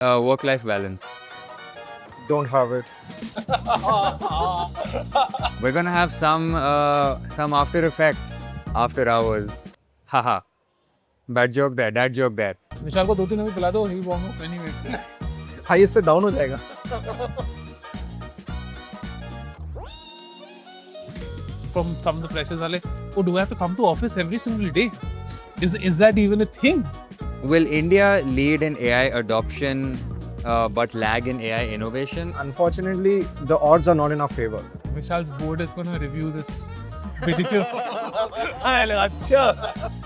Work-life balance. Don't have it. We're gonna have some After Effects after hours. Haha. Bad joke there. Dad joke there. विशाल को 2-3 अभी पिला दो, he will warm up anyway. Highest से down हो जाएगा. From some of the freshers are like, oh, do I have to come to office every single day? Is that even a thing? Will India lead in AI adoption but lag in AI innovation? Unfortunately, the odds are not in our favor. Vishal's board is going to review this video.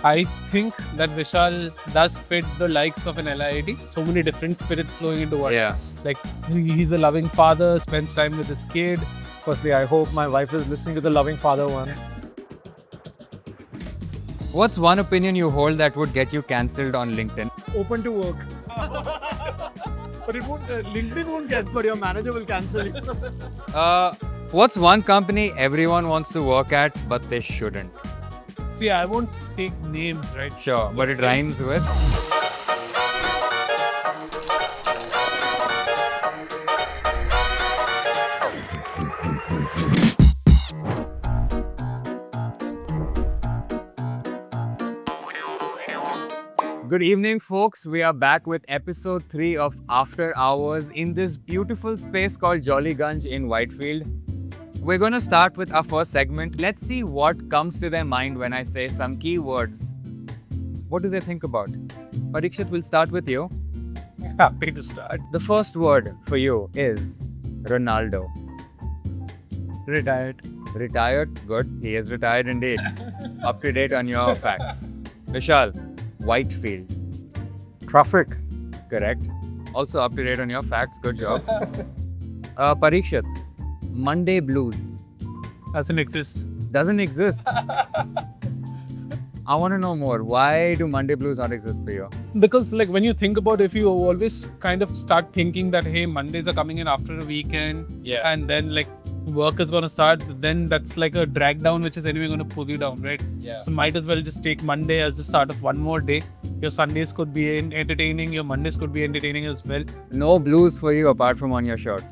I think that Vishal does fit the likes of an LIIT. So many different spirits flowing into one. Yeah. Like, he's a loving father, spends time with his kid. Firstly, I hope my wife is listening to the loving father one. What's one opinion you hold that would get you cancelled on LinkedIn? Open to work. But it won't, LinkedIn won't get. But your manager will cancel you. What's one company everyone wants to work at but they shouldn't? See, I won't take names, right? Sure, but it rhymes with. Good evening, folks. We are back with episode 3 of After Hours in this beautiful space called Jollygunge in Whitefield. We're going to start with our first segment. Let's see what comes to their mind when I say some key words. What do they think about? Parikshit, we'll start with you. Happy to start. The first word for you is Ronaldo. Retired. Retired? Good. He is retired indeed. Up to date on your facts. Vishal, Whitefield. Traffic. Correct. Also up to date on your facts. Good job. Parikshit, Monday blues. Doesn't exist. Doesn't exist. I want to know more. Why do Monday blues not exist for you? Because like when you think about it, if you always kind of start thinking that, hey, Mondays are coming in after a weekend. Yeah. And then like work is going to start, then that's like a drag down which is anyway going to pull you down, right? Yeah. So might as well just take Monday as the start of one more day. Your Sundays could be entertaining, your Mondays could be entertaining as well. No blues for you apart from on your shirt.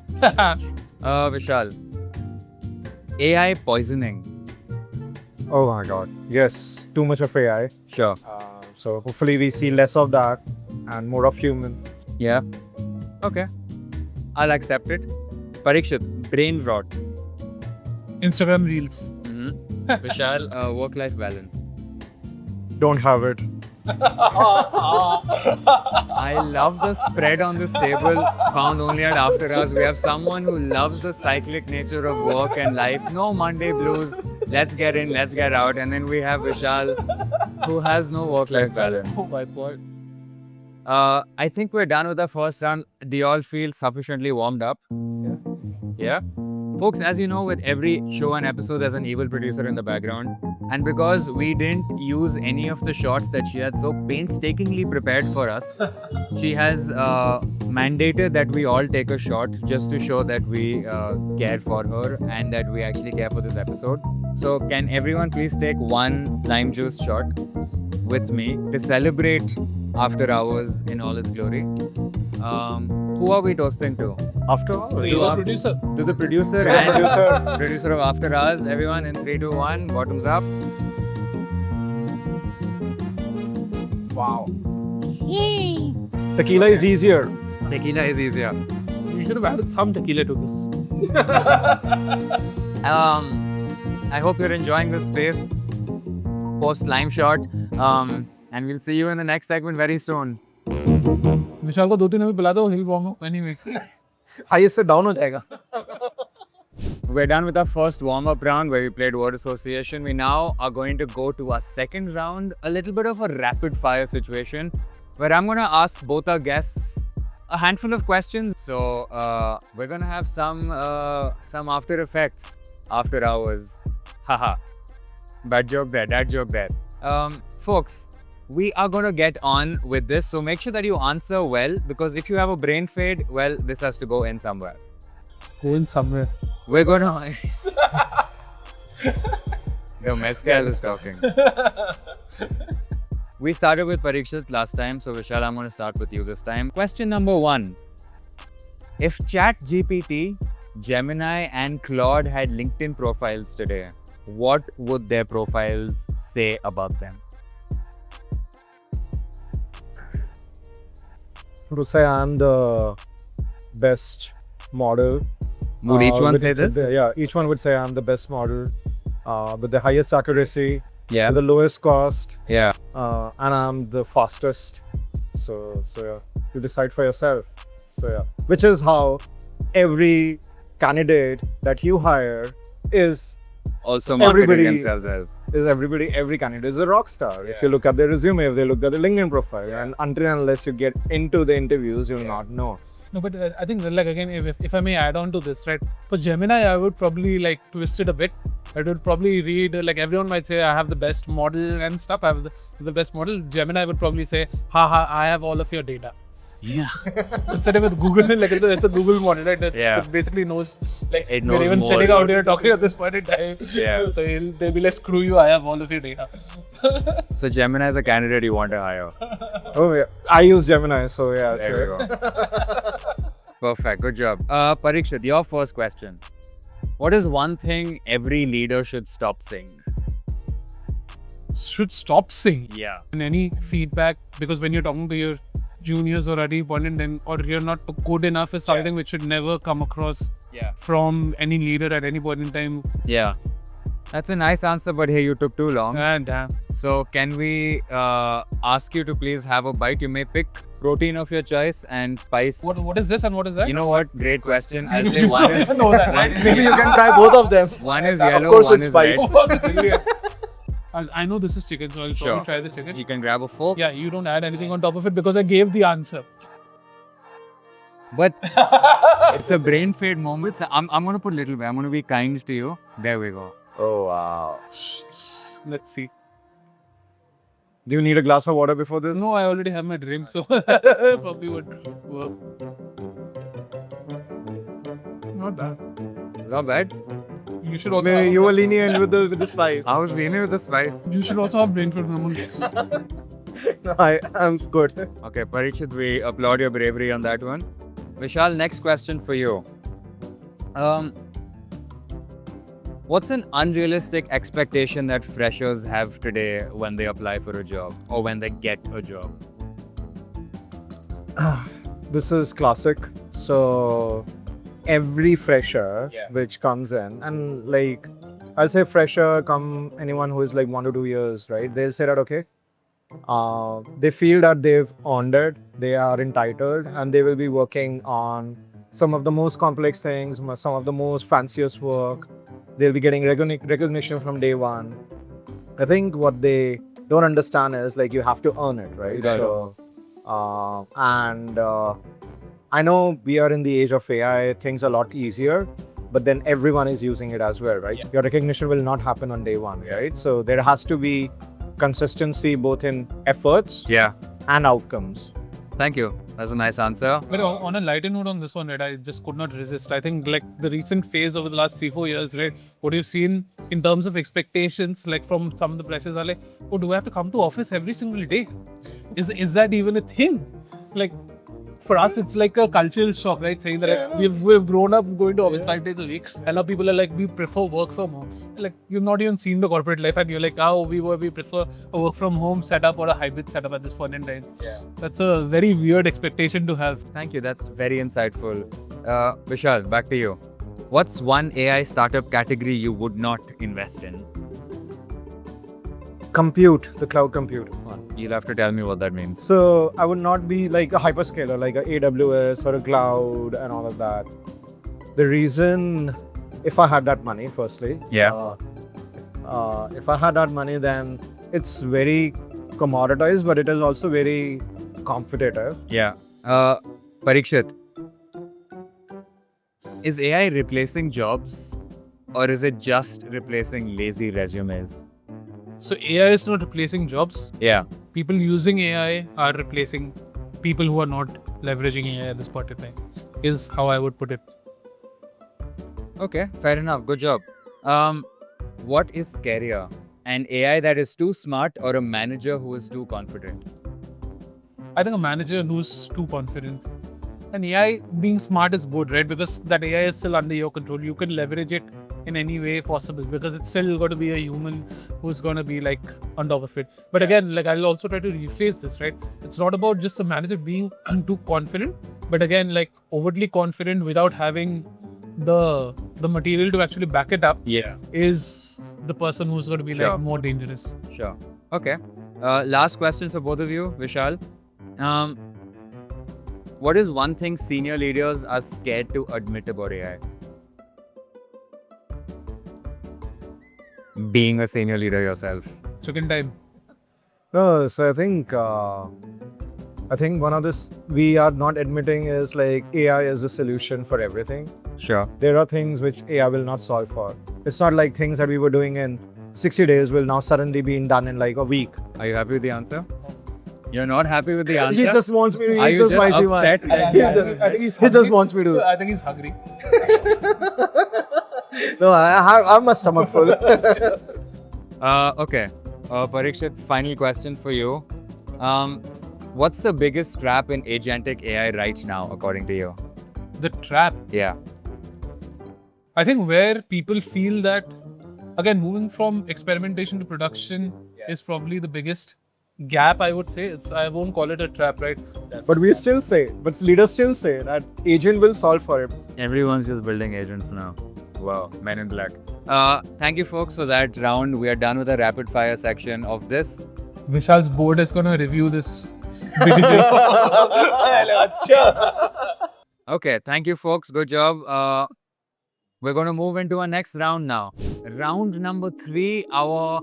Vishal, AI poisoning. Oh my god. Yes, too much of AI. Sure. So hopefully we see less of that and more of human. Yeah. Okay. I'll accept it. Parikshit, brain rot. Instagram Reels. Vishal, work-life balance. Don't have it. I love the spread on this table found only at After Hours. We have someone who loves the cyclic nature of work and life. No Monday blues. Let's get in, let's get out. And then we have Vishal, who has no work-life balance. Oh my god. I think we're done with the first round. Do you all feel sufficiently warmed up? Yeah? Folks, as you know, with every show and episode, there's an evil producer in the background. And because we didn't use any of the shots that she had so painstakingly prepared for us, she has mandated that we all take a shot just to show that we care for her and that we actually care for this episode. So can everyone please take one lime juice shot with me to celebrate After Hours in all its glory? Who are we toasting to? After all. The evil producer. To the producer Yeah, and producer. producer of After Hours. Everyone in 3, 2, 1, bottoms up. Wow. Tequila is easier. Tequila is easier. You should have added some tequila to this. I hope you're enjoying this space post lime shot. And we'll see you in the next segment very soon. विशाल को 2-3 अभी पिला दो, he will warm up anyway. Highest से down हो जाएगा. We're done with our first warm-up round where we played word association. We now are going to go to our second round, a little bit of a rapid-fire situation where I'm going to ask both our guests a handful of questions. So we're going to have some After Effects after hours. Haha. Bad joke there, dad joke there. Folks, we are going to get on with this. So make sure that you answer well, because if you have a brain fade, well, this has to go in somewhere. Going somewhere. We're gonna. Yo, Mezcal is talking. We started with Parikshit last time, so Vishal, I'm going to start with you this time. Question number 1. If ChatGPT, Gemini, and Claude had LinkedIn profiles today, what would their profiles say about them? To say I'm the best model. Would each one with say this? Yeah, each one would say I'm the best model with the highest accuracy, Yeah. with the lowest cost, Yeah. and I'm the fastest. So yeah, you decide for yourself. So yeah, which is how every candidate that you hire is Also marketing Everybody- themselves as. every candidate is a rock star. If you look at their resume, if they look at their LinkedIn profile, and until and unless you get into the interviews, you'll not know. No, but I think like again, if I may add on to this, right? For Gemini, I would probably like twist it a bit. I would probably read like everyone might say I have the best model and stuff. I have the best model. Gemini would probably say, haha, I have all of your data. Yeah. Instead of with Google, like it's a Google model, right? That Yeah. it basically knows, like It we're knows even more sitting about out here talking at this point in time. Yeah. So they'll be like, screw you, I have all of your data. So Gemini is a candidate you want to hire. Oh yeah, I use Gemini, so yeah. There we go. Perfect. Good job. Parikshit, your first question. What is one thing every leader should stop saying? Should stop saying. Yeah. And any feedback, because when you're talking to your juniors or any point in time, or you're not good enough, is something which should never come across from any leader at any point in time. Yeah. That's a nice answer, but hey, you took too long. And So can we ask you to please have a bite? You may pick protein of your choice and spice. what is this and what is that? You know what? Great question. I'll say one is, know that, right? Maybe you can try both of them. one is yellow, course one with is spice. red. I know this is chicken, so I'll Sure. probably try the chicken. You can grab a fork. Yeah, you don't add anything on top of it because I gave the answer. But it's a brain fade moment. So I'm going to put a little bit. I'm going to be kind to you. There we go. Oh wow. Let's see. Do you need a glass of water before this? No, I already have my drink, so probably would work. Not bad. Not bad. You should also. Maybe you were lenient with the spice. I was leaning with the spice. You should also have brain food, Raman. I am good. Okay, Parikshit, we applaud your bravery on that one. Vishal, next question for you. What's an unrealistic expectation that freshers have today when they apply for a job or when they get a job? This is classic. So every fresher Yeah. which comes in, and like I'll say fresher, come anyone who is like 1 to 2 years, right? They'll say that okay. They feel that they've earned it, they are entitled, and they will be working on some of the most complex things, some of the most fanciest work. They'll be getting recognition from day one. I think what they don't understand is like you have to earn it, right? Right. So, I know we are in the age of AI, things are a lot easier, but then everyone is using it as well, right? Yeah. Your recognition will not happen on day one, right? So there has to be consistency both in efforts Yeah. and outcomes. Thank you. That's a nice answer. But on a lighter note on this one, right, I just could not resist. I think like the recent phase over the last 3-4 years, right, what you've seen in terms of expectations, like from some of the pressures are like, oh, do I have to come to office every single day? Is that even a thing? Like for us, it's like a cultural shock, right? Saying that like, we've grown up going to office 5 days a week, and now people are like, we prefer work from home. Like you've not even seen the corporate life, and you're like, oh, we prefer a work from home setup or a hybrid setup at this point in time. Yeah. That's a very weird expectation to have. Thank you. That's very insightful. Vishal, back to you. What's one AI startup category you would not invest in? Compute, the cloud compute. You'll have to tell me what that means. So I would not be like a hyperscaler, like a AWS or a cloud and all of that. The reason, if I had that money, firstly, Yeah. if I had that money, then it's very commoditized, but it is also very competitive. Yeah. Parikshit, is AI replacing jobs or is it just replacing lazy resumes? So AI is not replacing jobs. Yeah. People using AI are replacing people who are not leveraging AI at this point in time, is how I would put it. Okay, fair enough. Good job. What is scarier? An AI that is too smart or a manager who is too confident? I think a manager who's too confident. And AI being smart is good, right? Because that AI is still under your control. You can leverage it in any way possible because it's still going to be a human who's going to be like on top of it. But again, like I'll also try to rephrase this, right? It's not about just a manager being too confident, but again, like overtly confident without having the material to actually back it up Yeah. is the person who's going to be Sure. like more dangerous. Sure. Okay. Last question for both of you, Vishal. What is one thing senior leaders are scared to admit about AI? Being a senior leader yourself. Chicken time. No, so I think one of this we are not admitting is like AI is the solution for everything. Sure. There are things which AI will not solve for. It's not like things that we were doing in 60 days will now suddenly be done in like a week. Are you happy with the answer? You're not happy with the answer? He just wants me to Are eat you the just spicy one. upset? I think he's He just hungry. wants me to. I think he's hungry. No, I have my stomach full. Okay. Parikshit, final question for you. What's the biggest trap in agentic AI right now, according to you? The trap. Yeah. I think where people feel that, again, moving from experimentation to production is probably the biggest gap, I would say. I won't call it a trap, right? But leaders still say that agent will solve for it. Everyone's just building agents now. Wow, Men in Black. Thank you, folks, for that round. We are done with the rapid fire section of this. Vishal's board is going to review this video. Okay, thank you, folks. Good job. We're going to move into our next round now. Round number 3, our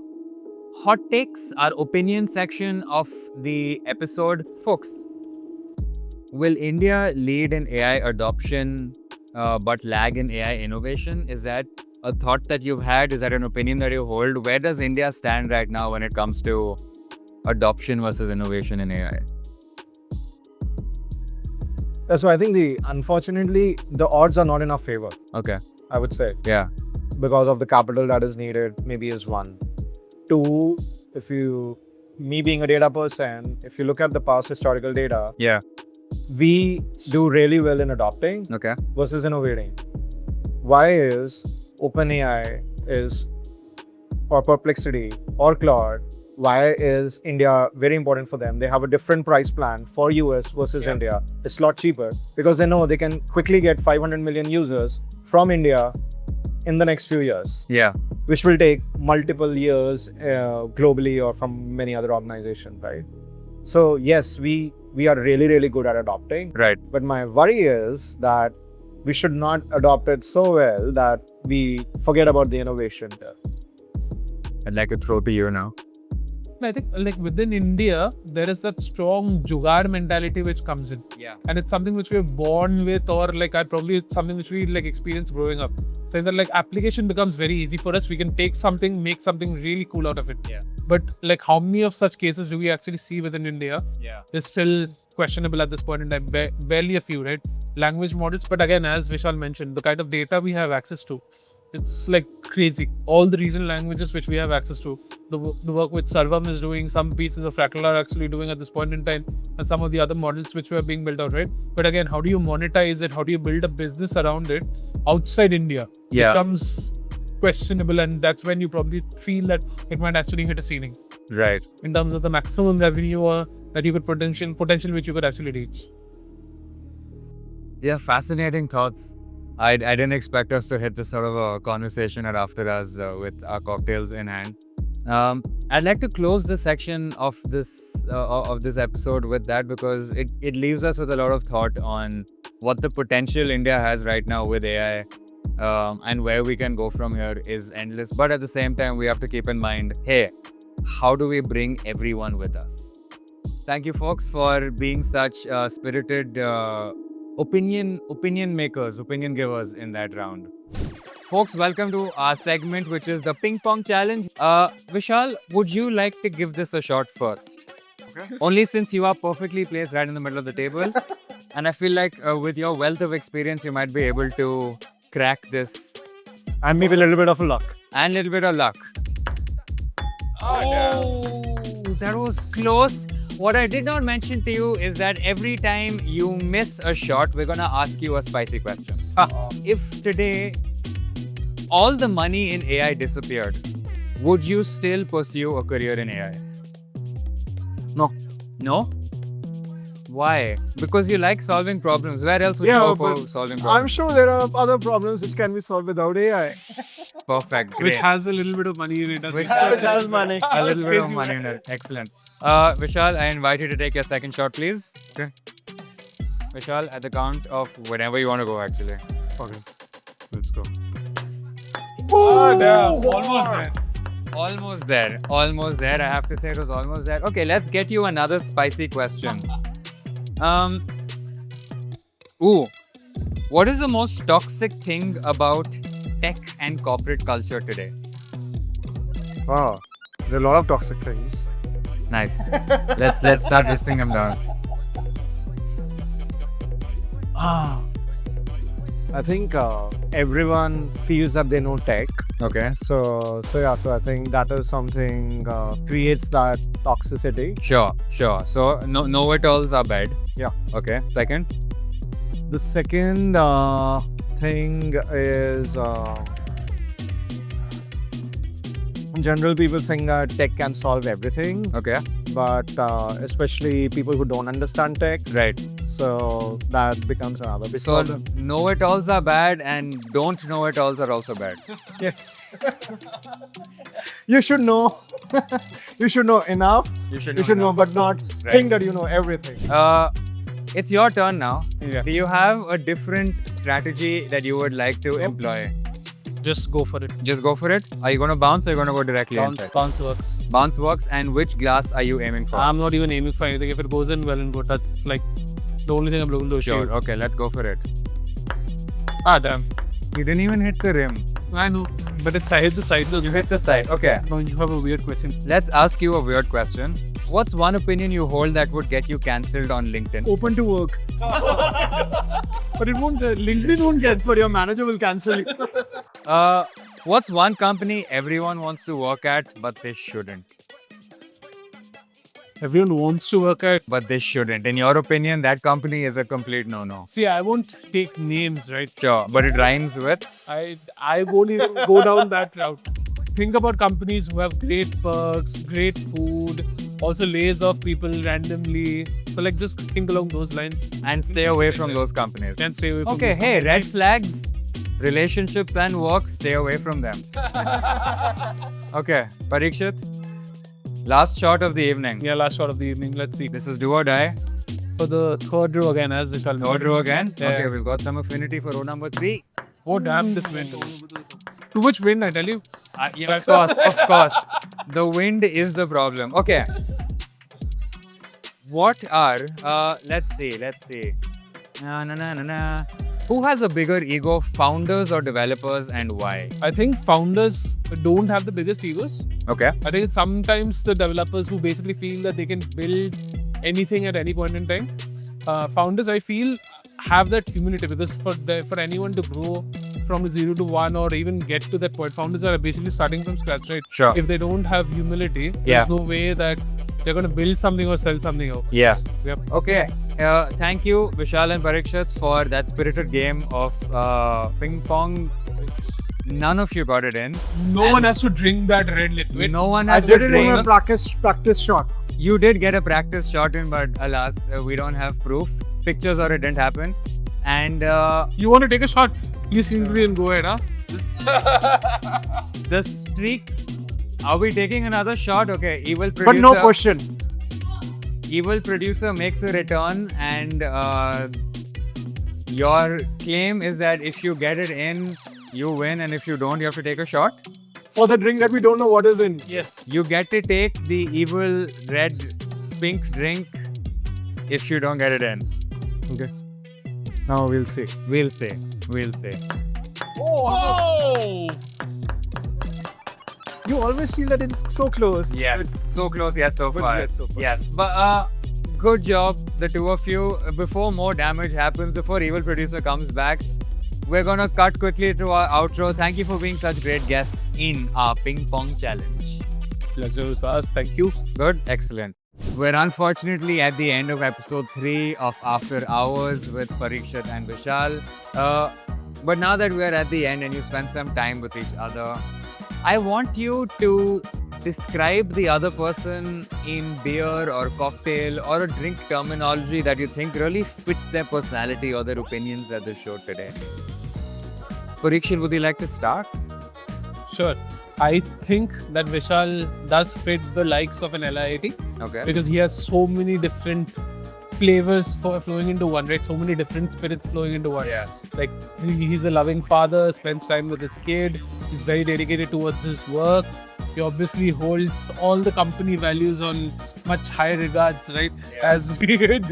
hot takes, our opinion section of the episode. Folks, will India lead in AI adoption but lag in AI innovation? Is that a thought that you've had? Is that an opinion that you hold? Where does India stand right now when it comes to adoption versus innovation in AI? So I think unfortunately the odds are not in our favor. Okay. I would say Yeah. because of the capital that is needed. Maybe is one. 2, me being a data person, if you look at the past historical data, Yeah. we do really well in adopting Okay. versus innovating. Why is OpenAI or Perplexity or Claude, why is India very important for them? They have a different price plan for US versus India. It's a lot cheaper because they know they can quickly get 500 million users from India in the next few years, Yeah. which will take multiple years globally or from many other organizations, right? So yes, we are really, really good at adopting. Right. But my worry is that we should not adopt it so well that we forget about the innovation. I'd like to throw to you now. I think like within India, there is that strong jugaad mentality which comes in. Yeah. And it's something which we're born with, or like it's something which we like experience growing up. So that like application becomes very easy for us. We can take something, make something really cool out of it. Yeah. But like how many of such cases do we actually see within India? Yeah. Is still questionable at this point in time. Barely a few, right? Language models. But again, as Vishal mentioned, the kind of data we have access to, it's like crazy. All the regional languages which we have access to, the work which Sarvam is doing, some pieces of Fractal are actually doing at this point in time, and some of the other models which were being built out, right? But again, how do you monetize it? How do you build a business around it outside India? Yeah. Becomes questionable, and that's when you probably feel that it might actually hit a ceiling Right. in terms of the maximum revenue that you could potential which you could actually reach. Yeah, fascinating thoughts. I didn't expect us to hit this sort of a conversation at After Us with our cocktails in hand. I'd like to close this section of this episode with that because it leaves us with a lot of thought on what the potential India has right now with AI, and where we can go from here is endless. But at the same time, we have to keep in mind, hey, how do we bring everyone with us? Thank you, folks, for being such spirited opinion makers, opinion givers in that round. Folks, welcome to our segment, which is the ping pong challenge. Vishal, would you like to give this a shot first? Okay. Only since you are perfectly placed right in the middle of the table. And I feel like with your wealth of experience, you might be able to crack this And maybe a little bit of luck. and a little bit of luck. Oh, that was close. What I did not mention to you is that every time you miss a shot, we're gonna ask you a spicy question. If today all the money in AI disappeared, would you still pursue a career in AI? No. No? Why? Because you like solving problems. Where else would Yeah, you go for but solving I'm problems? sure there are other problems which can be solved without AI. Perfect. Which Great. has a little bit of money in it. As Which well. has money. A little bit of Crazy money one. in it. Excellent. Vishal, I invite you to take your second shot, please. Okay. Vishal, at the count of whenever you want to go, actually. Okay. Let's go. Oh, damn. Almost there. Almost there. Almost there. I have to say it was almost there. Okay, let's get you another spicy question. What is the most toxic thing about tech and corporate culture today? Wow. There are a lot of toxic things. Nice. let's start listing them down. I think everyone feels that they know tech. Okay. So I think that is something creates that toxicity. Sure. So know-it-alls are bad. Yeah. Okay. Second. The second thing is in general people think that tech can solve everything, Okay. but especially people who don't understand tech. Right. So that becomes another big So problem. know-it-alls are bad and don't know-it-alls are also bad. Yes. You should know. You should know enough. You should You should know, but not Right. think that you know everything. It's your turn now. Yeah. Do you have a different strategy that you would like to employ? Just go for it. Just go for it. Are you going to bounce or are you going to go directly inside? Bounce works. Bounce works. And which glass are you aiming for? I'm not even aiming for anything. If it goes in, well and good. That's like the only thing I'm looking to Sure. achieve. Okay, let's go for it. Damn. You didn't even hit the rim. I know, but I hit the side. You hit the side. Okay. No, you have a weird question. Let's ask you a weird question. What's one opinion you hold that would get you cancelled on LinkedIn? Open to work. But it won't. LinkedIn won't get. But your manager will cancel you. What's one company everyone wants to work at but they shouldn't? Everyone wants to work at. But they shouldn't. In your opinion, that company is a complete no-no. See, I won't take names, right? Sure, but it rhymes with. I won't even go down that route. Think about companies who have great perks, great food, also lays off people randomly. So like just think along those lines And stay away from those companies. and stay away from Okay, those hey, red flags, relationships and work, stay away from them. Okay, Parikshit, last shot of the evening. Yeah, last shot of the evening. Let's see. This is do or die. For the third row again, as Vishal Third mentioned. row again. Yeah. Okay, we've got some affinity for row number 3. Oh damn, this wind. Too much wind, I tell you. Yeah, of course. The wind is the problem. Okay. What are, let's see. Who has a bigger ego, founders or developers, and why? I think founders don't have the biggest egos. Okay. I think it's sometimes the developers who basically feel that they can build anything at any point in time. Founders, I feel, have that humility because for anyone to grow from 0 to 1 or even get to that point, founders are basically starting from scratch, right? Sure. If they don't have humility, Yeah. there's no way that they're going to build something or sell something out. Yeah. Yep. Okay. Thank you, Vishal and Parikshit, for that spirited game of ping pong. None of you got it in. No one has to drink that red liquid. No one I has to did it in a drink. practice shot. You did get a practice shot in, but alas, we don't have proof. Pictures or it didn't happen. And You want to take a shot? Please feel free and go ahead, huh? the streak. Are we taking another shot? Okay. Evil producer. But no question. Evil producer makes a return, and your claim is that if you get it in, you win, and if you don't, you have to take a shot. For the drink that we don't know what is in. Yes. You get to take the evil red pink drink if you don't get it in. Okay. Now we'll see. We'll see. Oh! You always feel that it's so close. Yes, so close yet so But far. yet so far. Yes, but good job, the two of you. Before more damage happens, before evil producer comes back, we're gonna cut quickly to our outro. Thank you for being such great guests in our ping pong challenge. Pleasure was ours. Thank you. Good, excellent. We're unfortunately at the end of episode 3 of After Hours with Parikshat and Vishal. But now that we're at the end and you spent some time with each other, I want you to describe the other person in beer or cocktail or a drink terminology that you think really fits their personality or their opinions at the show today. Parikshat, would you like to start? Sure. I think that Vishal does fit the likes of an LIT Okay. because he has so many different flavors flowing into one, right? So many different spirits flowing into one. Yes. Like he's a loving father, spends time with his kid. He's very dedicated towards his work. He obviously holds all the company values on much high regards, right? As we heard,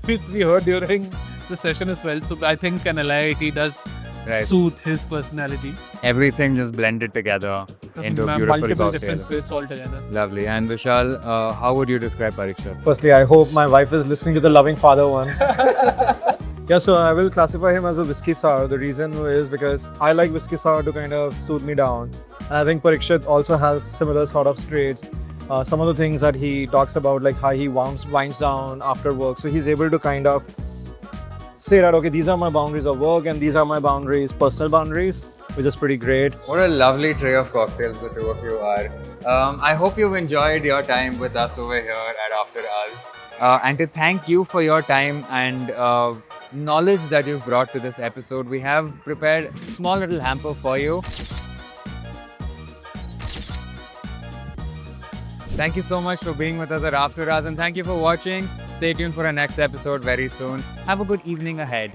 which we heard during the session as well. So I think an LIT does suit his personality. Everything just blended together into a beautiful Multiple cocktail. different spirits all together. Lovely. And Vishal, how would you describe Parikshat? Firstly, I hope my wife is listening to the loving father one. Yeah, so I will classify him as a whiskey sour. The reason is because I like whiskey sour to kind of soothe me down. And I think Parikshat also has similar sort of traits. Some of the things that he talks about, like how he winds down after work. So he's able to kind of say that, okay, these are my boundaries of work and these are my boundaries, personal boundaries, which is pretty great. What a lovely tray of cocktails the two of you are. I hope you've enjoyed your time with us over here at After Us. And to thank you for your time and knowledge that you've brought to this episode, we have prepared a small little hamper for you. Thank you so much for being with us at After Us, and thank you for watching. Stay tuned for our next episode very soon. Have a good evening ahead.